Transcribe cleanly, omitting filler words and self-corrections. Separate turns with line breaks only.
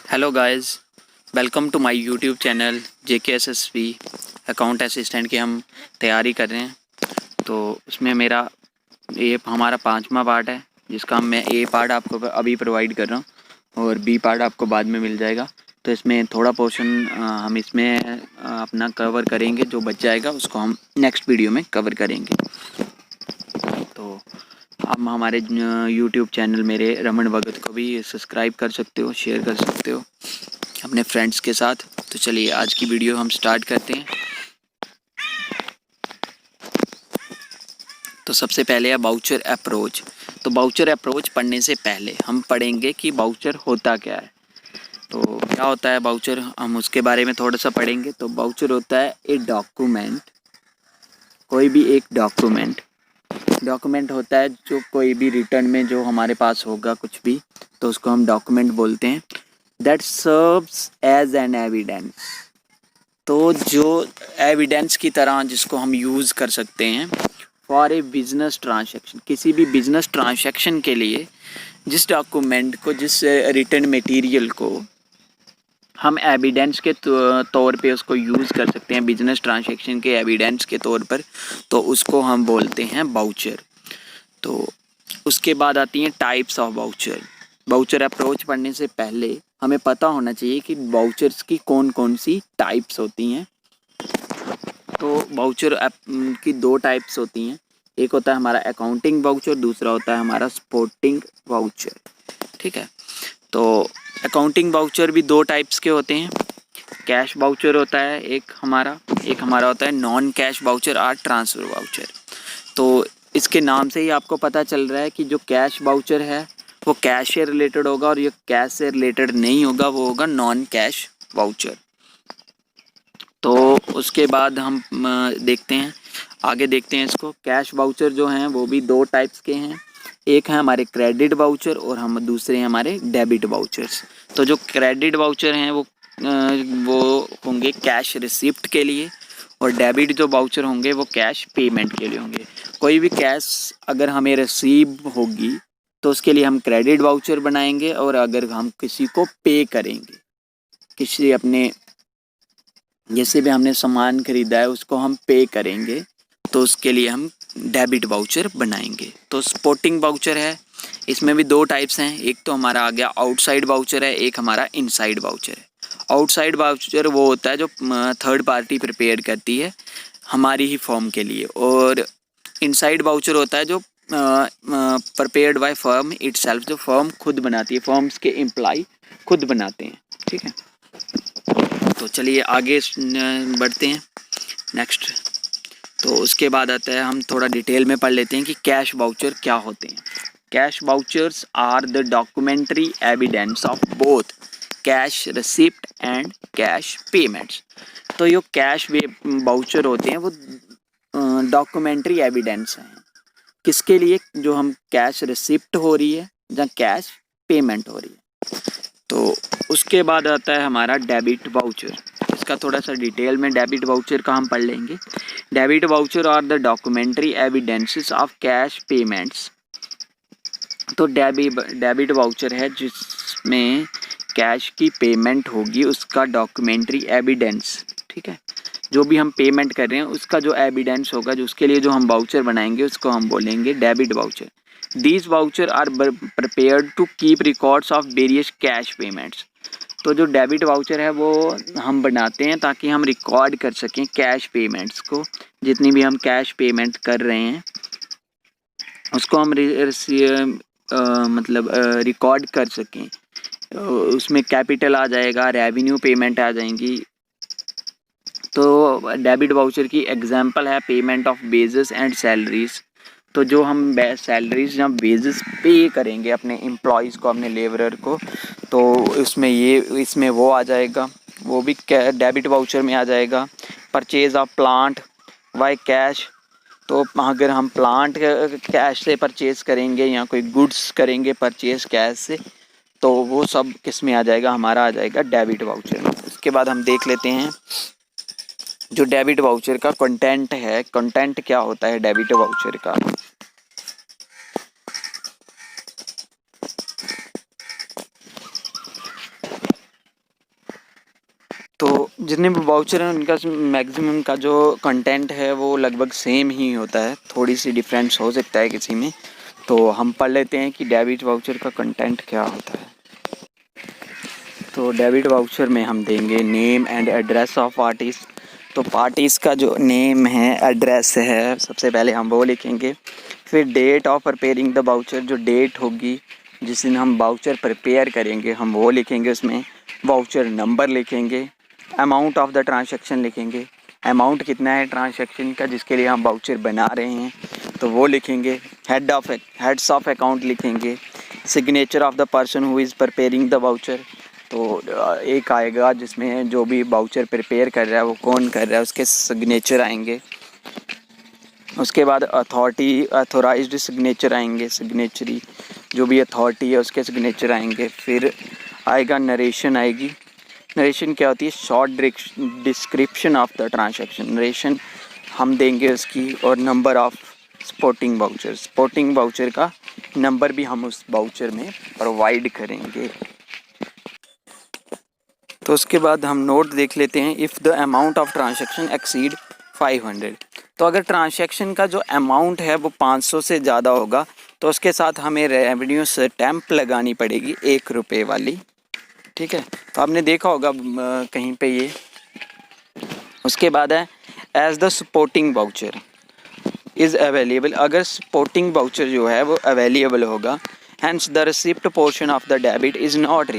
Hello guys, welcome to my YouTube channel JKSSP account assistant की हम तैयारी कर रहे हैं। तो उसमें मेरा ये हमारा 5वां पार्ट है, जिसका मैं ए पार्ट आपको अभी प्रोवाइड कर रहा हूँ और बी पार्ट आपको बाद में मिल जाएगा। तो इसमें थोड़ा पोर्शन हम इसमें अपना कवर करेंगे, जो बच जाएगा उसको हम नेक्स्ट वीडियो में कवर करेंगे। तो आप हमारे यूट्यूब चैनल मेरे रमन भगत को भी सब्सक्राइब कर सकते हो, शेयर कर सकते हो अपने फ्रेंड्स के साथ। तो चलिए आज की वीडियो हम स्टार्ट करते हैं। तो सबसे पहले है बाउचर अप्रोच। तो बाउचर अप्रोच पढ़ने से पहले हम पढ़ेंगे कि बाउचर होता क्या है। तो क्या होता है बाउचर, हम उसके बारे में थोड़ा सा पढ़ेंगे। तो बाउचर होता है ए डॉक्यूमेंट, कोई भी एक डॉक्यूमेंट होता है जो कोई भी रिटर्न में जो हमारे पास होगा कुछ भी, तो उसको हम डॉक्यूमेंट बोलते हैं। That serves as an evidence, तो जो एविडेंस की तरह जिसको हम यूज़ कर सकते हैं फॉर ए बिजनेस ट्रांजैक्शन, किसी भी बिजनेस ट्रांजैक्शन के लिए जिस डॉक्यूमेंट को, जिस रिटर्न मटेरियल को हम एविडेंस के तौर पे उसको यूज़ कर सकते हैं, बिजनेस ट्रांजैक्शन के एविडेंस के तौर पर, तो उसको हम बोलते हैं बाउचर। तो उसके बाद आती हैं types of voucher. Voucher approach पढ़ने से पहले हमें पता होना चाहिए कि बाउचर्स की कौन कौन सी टाइप्स होती हैं। तो बाउचर की दो टाइप्स होती हैं, एक होता है हमारा अकाउंटिंग बाउचर, दूसरा होता है हमारा स्पोर्टिंग बाउचर। ठीक है, तो अकाउंटिंग बाउचर भी दो टाइप्स के होते हैं। कैश बाउचर होता है एक हमारा होता है नॉन कैश बाउचर और ट्रांसफ़र बाउचर। तो इसके नाम से ही आपको पता चल रहा है कि जो कैश बाउचर है वो कैश से रिलेटेड होगा, और ये कैश से रिलेटेड नहीं होगा, वो होगा नॉन कैश बाउचर। तो उसके बाद हम देखते हैं, आगे देखते हैं इसको। कैश बाउचर जो हैं वो भी दो टाइप्स के हैं, एक है हमारे क्रेडिट बाउचर और हम दूसरे हैं हमारे डेबिट बाउचर्स। तो जो क्रेडिट बाउचर हैं वो होंगे कैश रिसिप्ट के लिए, और डेबिट जो बाउचर होंगे वो कैश पेमेंट के लिए होंगे। कोई भी कैश अगर हमें रिसीव होगी तो उसके लिए हम क्रेडिट बाउचर बनाएंगे, और अगर हम किसी को पे करेंगे, किसी अपने जैसे भी हमने सामान खरीदा है उसको हम पे करेंगे, तो उसके लिए हम डेबिट बाउचर बनाएंगे। तो स्पोर्टिंग बाउचर है, इसमें भी दो टाइप्स हैं, एक तो हमारा आ गया आउटसाइड बाउचर है, एक हमारा इनसाइड बाउचर है। आउटसाइड बाउचर वो होता है जो थर्ड पार्टी प्रिपेयर करती है हमारी ही फर्म के लिए, और इनसाइड बाउचर होता है जो प्रिपेयर्ड बाय फर्म इटसेल्फ, जो फर्म खुद बनाती है, फर्म्स के एम्प्लॉय खुद बनाते हैं। ठीक है, तो चलिए आगे बढ़ते हैं नेक्स्ट। तो उसके बाद आता है, हम थोड़ा डिटेल में पढ़ लेते हैं कि कैश बाउचर क्या होते हैं। Cash vouchers are the documentary evidence of both cash receipt and cash payments. तो ये कैश बाउचर होते हैं वो डॉक्यूमेंट्री एविडेंस हैं, किसके लिए, जो हम कैश रिसिप्ट हो रही है या कैश पेमेंट हो रही है। तो उसके बाद आता है हमारा डेबिट बाउचर। इसका थोड़ा सा डिटेल में डेबिट बाउचर का हम पढ़ लेंगे। Debit voucher are the documentary evidences of cash payments. तो डेबिट बाउचर है जिसमें कैश की पेमेंट होगी, उसका डॉक्यूमेंट्री एविडेंस। ठीक है, जो भी हम पेमेंट कर रहे हैं उसका जो एविडेंस होगा, जो उसके लिए जो हम बाउचर बनाएंगे उसको हम बोलेंगे debit voucher. These voucher are prepared to keep records of various cash payments। तो जो डेबिट वाउचर है वो हम बनाते हैं ताकि हम रिकॉर्ड कर सकें कैश पेमेंट्स को, जितनी भी हम कैश पेमेंट कर रहे हैं उसको हम मतलब रिकॉर्ड कर सकें। उसमें कैपिटल आ जाएगा, रेवेन्यू पेमेंट आ जाएंगी। तो डेबिट वाउचर की एग्जांपल है payment of wages and salaries. तो जो हम सैलरीज या वेजेस पे करेंगे अपने एम्प्लॉयज़ को, अपने लेबरर को, तो इसमें वो आ जाएगा, वो भी डेबिट वाउचर में आ जाएगा। Purchase of plant by cash, तो अगर हम प्लांट कैश से परचेज़ करेंगे या कोई गुड्स करेंगे परचेज़ कैश से, तो वो सब किस में आ जाएगा, हमारा आ जाएगा डेबिट वाउचर में। उसके बाद हम देख लेते हैं जो डेबिट वाउचर का कंटेंट है, कंटेंट क्या होता है डेबिट वाउचर का। जितने भी वाउचर हैं उनका मैक्सिमम का जो कंटेंट है वो लगभग सेम ही होता है, थोड़ी सी डिफरेंस हो सकता है किसी में। तो हम पढ़ लेते हैं कि डेबिट वाउचर का कंटेंट क्या होता है। तो डेबिट वाउचर में हम देंगे name and address of parties. तो पार्टीज़ का जो नेम है, एड्रेस है, सबसे पहले हम वो लिखेंगे। फिर date of preparing the voucher, जो डेट होगी जिस दिन हम वाउचर प्रिपेयर करेंगे हम वो लिखेंगे उसमें। वाउचर नंबर लिखेंगे। अमाउंट ऑफ द ट्रांजैक्शन लिखेंगे, अमाउंट कितना है ट्रांजैक्शन का जिसके लिए हम वाउचर बना रहे हैं तो वो लिखेंगे। हेड्स ऑफ अकाउंट लिखेंगे। Signature of the person who is preparing the voucher, तो एक आएगा जिसमें जो भी वाउचर प्रिपेयर कर रहा है वो कौन कर रहा है उसके सिग्नेचर आएंगे। उसके बाद अथॉराइज्ड सिग्नेचर आएंगे, सिग्नेचरी जो भी अथॉरिटी है उसके सिग्नेचर आएंगे। फिर आएगा नरेशन आएगी। नरेशन क्या होती है? Short description of the transaction, narration हम देंगे उसकी। और number of sporting voucher, sporting voucher का नंबर भी हम उस वाउचर में प्रोवाइड करेंगे। तो उसके बाद हम नोट देख लेते हैं। If the amount of transaction exceed 500, तो अगर ट्रांजैक्शन का जो अमाउंट है वो 500 से ज़्यादा होगा तो उसके साथ हमें रेवेन्यू स्टैम्प लगानी पड़ेगी 1 रुपये वाली। ठीक है, तो आपने देखा होगा कहीं पे ये। उसके बाद है as the supporting voucher is available, अगर सपोर्टिंग वाउचर जो है वो अवेलेबल होगा। Hence the receipt portion of the debit is not